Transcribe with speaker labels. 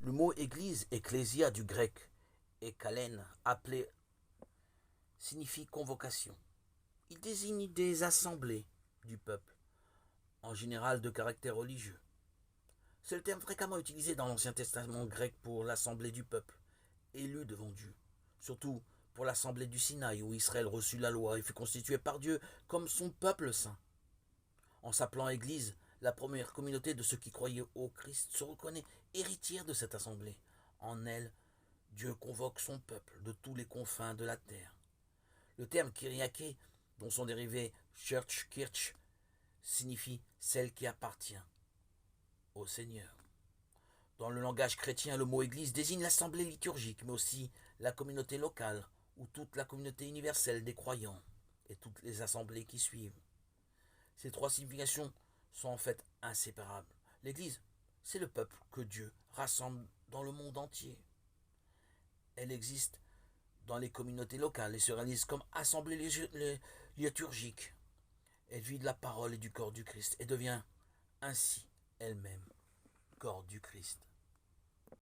Speaker 1: Le mot église, ecclésia du grec, ekalen, appelé, signifie convocation. Il désigne des assemblées du peuple, en général de caractère religieux. C'est le terme fréquemment utilisé dans l'Ancien Testament grec pour l'assemblée du peuple, élu devant Dieu. Surtout pour l'assemblée du Sinaï, où Israël reçut la loi et fut constitué par Dieu comme son peuple saint. En s'appelant Église, la première communauté de ceux qui croyaient au Christ se reconnaît héritière de cette assemblée. En elle, Dieu convoque son peuple de tous les confins de la terre. Le terme Kyriake, dont sont dérivés Church, Kirch, signifie celle qui appartient au Seigneur. Dans le langage chrétien, le mot Église désigne l'assemblée liturgique, mais aussi la communauté locale, ou toute la communauté universelle des croyants, et toutes les assemblées qui suivent. Ces trois significations sont en fait inséparables. L'Église, c'est le peuple que Dieu rassemble dans le monde entier. Elle existe dans les communautés locales et se réalise comme assemblée liturgique. Elle vit de la parole et du corps du Christ et devient ainsi elle-même corps du Christ.